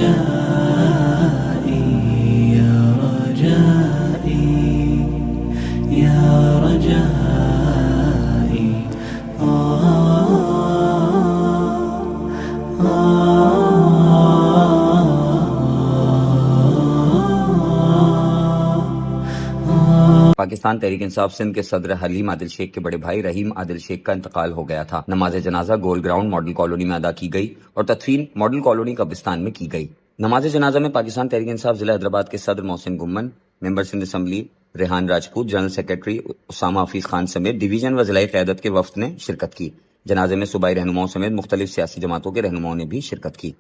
رجائي يا رجائي يا رجائي पाकिस्तान तहरीक इंसाफ सिंध के सदर हलीम आदिल शेख के बड़े भाई रहीम आदिल शेख का इंतकाल हो गया था। नमाज जनाजा गोल ग्राउंड मॉडल कॉलोनी में अदा की गई और तदफीन मॉडल कॉलोनी कब्रिस्तान में की गई। नमाज जनाजा में पाकिस्तान तहरीक इंसाफ जिला हैदराबाद के सदर Mohsin Gumman, member Sindh assembly Rehan Rajput, general secretary Usama Hafeez Khan समेत डिवीजन व जिला क़यादत के वफ्द ने शिरकत की। जनाजे में सूबाई रहनुमाओं समेत मुख्तलिफ सियासी जमातों के रहनुमाओं ने भी शिरकत की।